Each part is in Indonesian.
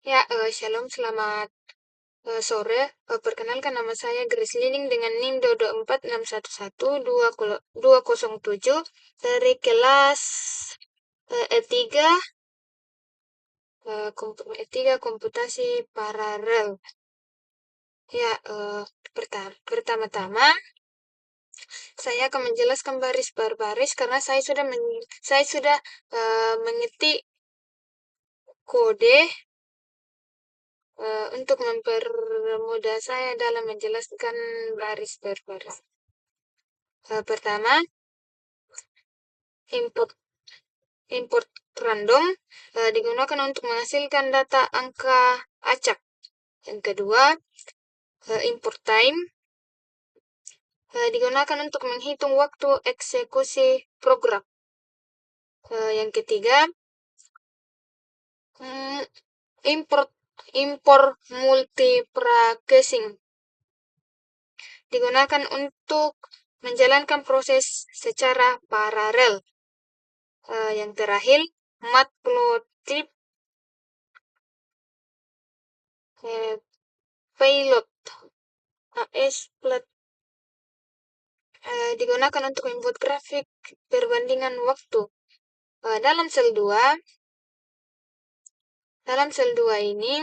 Ya, shalom, selamat sore. Perkenalkan, nama saya Grace Lining dengan NIM 224611207 dari kelas E3 Komputasi Paralel. Ya, pertama-tama saya akan menjelaskan baris per baris karena saya sudah mengetik kode untuk mempermudah saya dalam menjelaskan baris per baris. Pertama, import random digunakan untuk menghasilkan data angka acak. Yang kedua, import time digunakan untuk menghitung waktu eksekusi program. Yang ketiga, import multiprocessing digunakan untuk menjalankan proses secara paralel. Yang terakhir, matplotlib payload AS digunakan untuk membuat grafik perbandingan waktu. Dalam sel 2 ini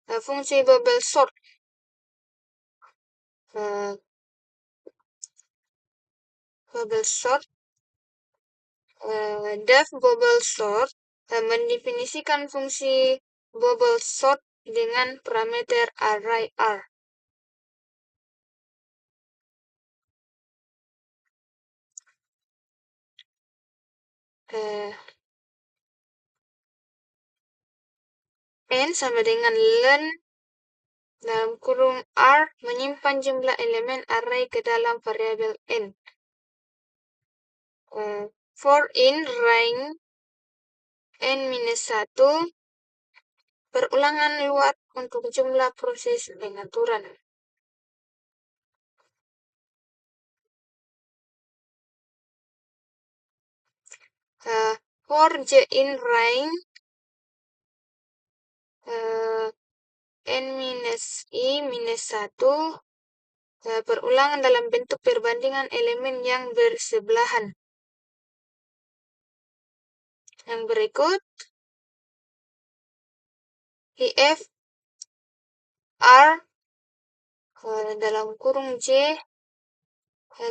fungsi bubble sort def bubble sort mendefinisikan fungsi bubble sort dengan parameter array r. N sama dengan len dalam kurung r menyimpan jumlah elemen array ke dalam variabel n. For in range n-1 perulangan luar untuk jumlah proses pengaturan. For j in range n-1 perulangan dalam bentuk perbandingan elemen yang bersebelahan. Yang berikut, if r dalam kurung j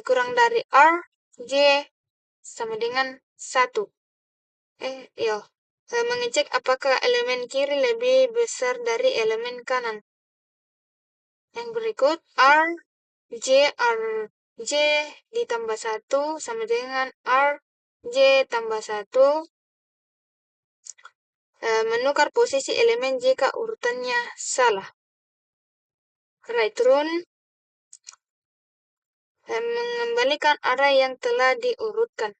kurang dari r, j sama dengan 1. Mengecek apakah elemen kiri lebih besar dari elemen kanan. Yang berikut, J ditambah 1 sama dengan J tambah 1. Menukar posisi elemen jika urutannya salah. Write run mengembalikan array yang telah diurutkan.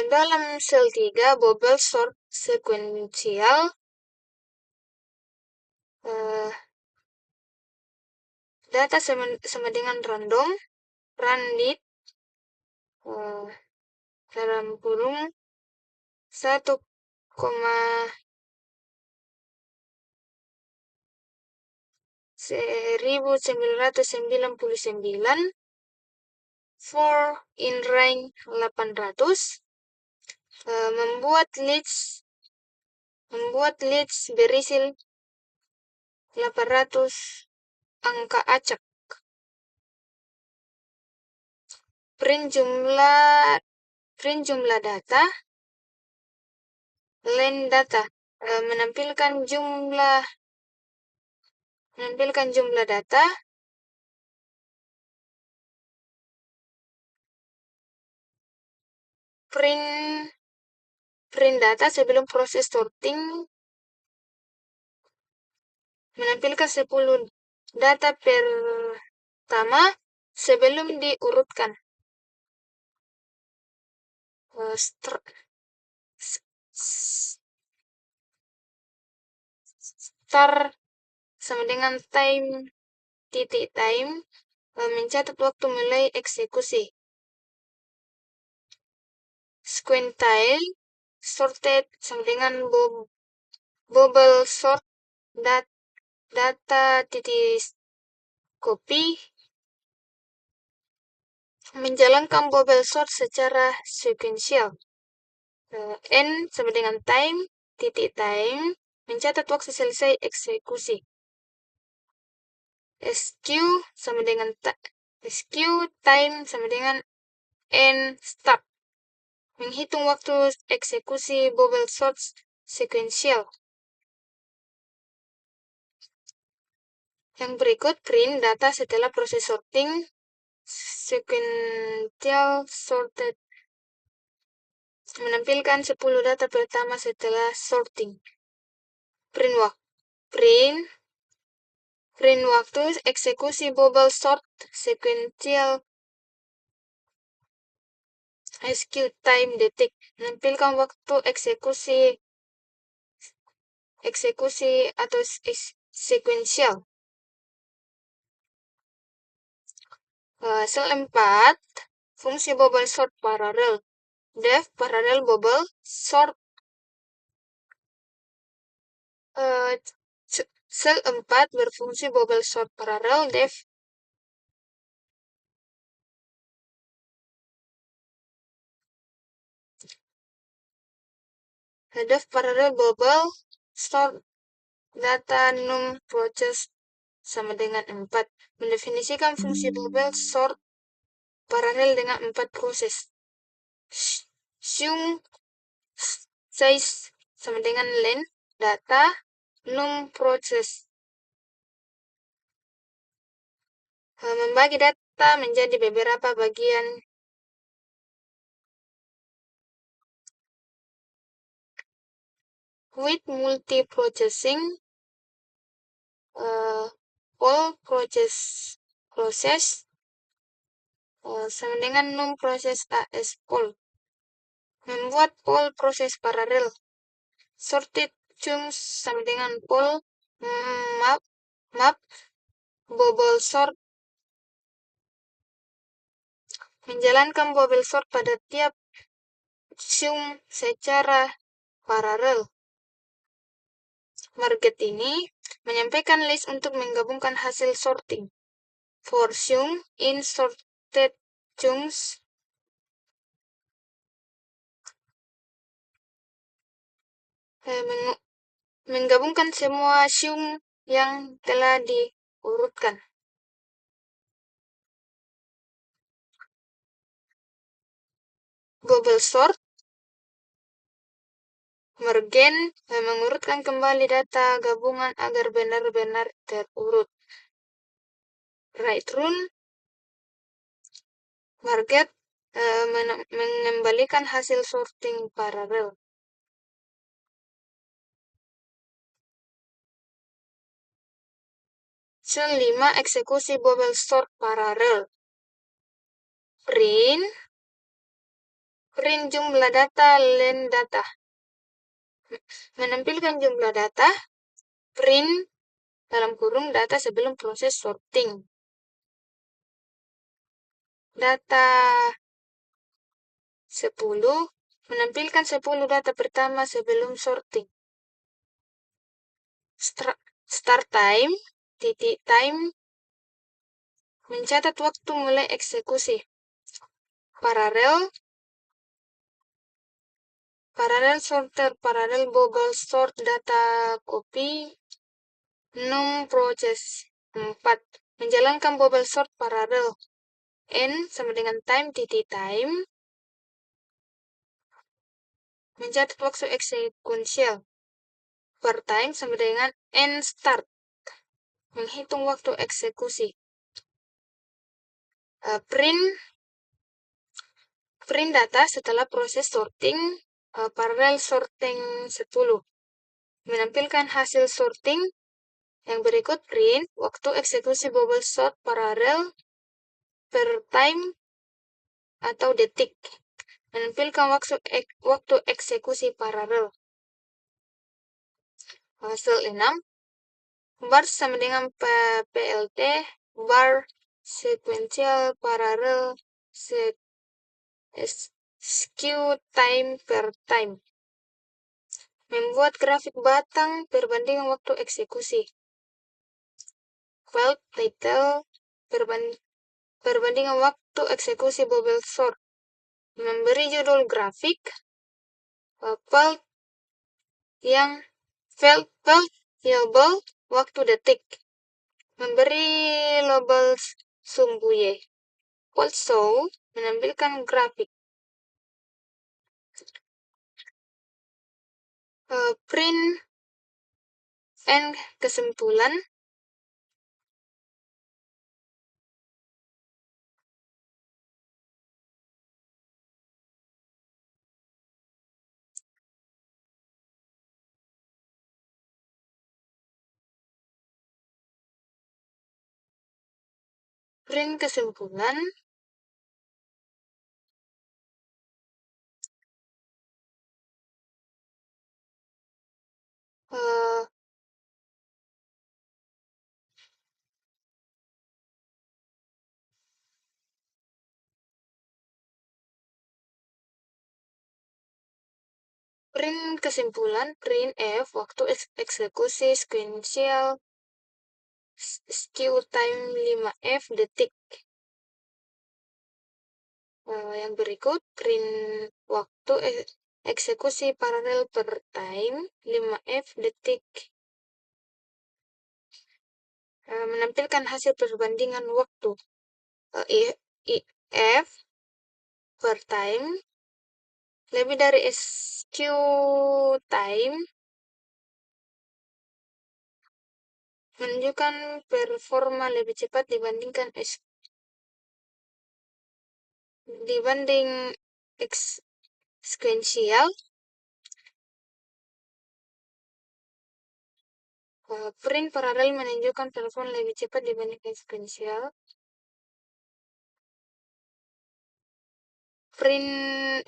Dalam sel 3, bubble sort sekuensial data sama dengan random randit dalam kurung 1,1999 for in range 800 membuat list berisi 800 angka acak. Print jumlah data. Len data menampilkan jumlah data. Print data sebelum proses sorting menampilkan 10 data pertama sebelum diurutkan. Start sama dengan time mencatat waktu mulai eksekusi. quintile sorted sama dengan bubble sort data titik copy menjalankan bubble sort secara sequential. N sama dengan time titik time mencatat waktu selesai eksekusi. SQ sama dengan SQ time sama dengan N start menghitung waktu eksekusi bubble sort sequential. Yang berikut print data setelah proses sorting sequential sorted menampilkan 10 data pertama setelah sorting. Print waktu eksekusi bubble sort sequential SQ time detik menampilkan waktu eksekusi atau sequential. Sel 4 fungsi bubble sort paralel. Def parallel bubble sort. Sel 4 berfungsi bubble sort paralel. Def parallel bubble sort data num process sama dengan 4. Mendefinisikan fungsi bubble sort paralel dengan 4 proses. Sum size sama dengan length data num proses. Membagi data menjadi beberapa bagian. With multiprocessing, all process sama dengan num proses AS all. Membuat all proses paralel. Sorted chunks sama dengan all map bubble sort. Menjalankan bubble sort pada tiap chunk secara paralel. Market ini menyampaikan list untuk menggabungkan hasil sorting. For chunk in sorted chunks menggabungkan semua chunk yang telah diurutkan. Bubble sort mergen mengurutkan kembali data gabungan agar benar-benar terurut. Right run market mengembalikan hasil sorting paralel. Sel 5 eksekusi bubble sort paralel. Print jumlah data len data. Menampilkan jumlah data. Print dalam kurung data sebelum proses sorting. Data 10 menampilkan 10 data pertama sebelum sorting. Start time titik time mencatat waktu mulai eksekusi. Paralel sorter paralel bubble sort data copy num proses 4 menjalankan bubble sort paralel. N sama dengan time titik time mencatat waktu eksekuensial. Per time sama dengan N start menghitung waktu eksekusi. Print data setelah proses sorting paralel sorting 10 menampilkan hasil sorting. Yang berikut print waktu eksekusi bubble sort paralel per time atau detik menampilkan waktu eksekusi paralel. Hasil 6 bar sama dengan PLT bar sequential parallel Skew time per time. Membuat grafik batang perbandingan waktu eksekusi. File title perbandingan waktu eksekusi bubble sort. Memberi judul grafik file yang variable waktu detik. Memberi label sumbu Y. Also menampilkan grafik. Print and kesimpulan. Print kesimpulan. Uh, Print kesimpulan, print F, waktu eksekusi sequential, skew time 5F detik. Yang berikut, print waktu eksekusi paralel per time 5F detik. Menampilkan hasil perbandingan waktu. F per time lebih dari skew time menunjukkan performa lebih cepat dibanding sequential. Print paralel menunjukkan performa lebih cepat dibanding sequential. Print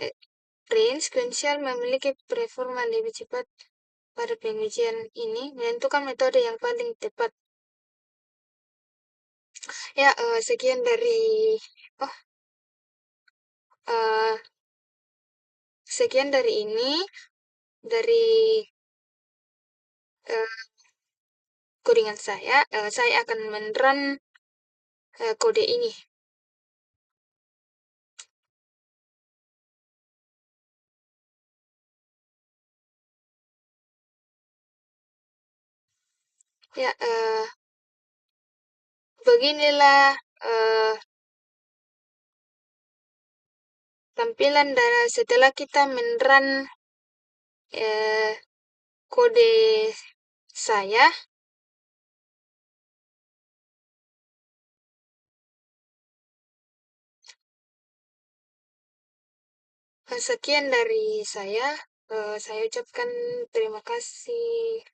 sequential memiliki performa lebih cepat. Pada pengujian ini menentukan metode yang paling tepat. Ya, sekian dari sekian dari ini dari codingan saya. Saya akan men-run kode ini. Ya, beginilah tampilan dari setelah kita men-run kode saya. Sekian dari saya. Saya ucapkan terima kasih.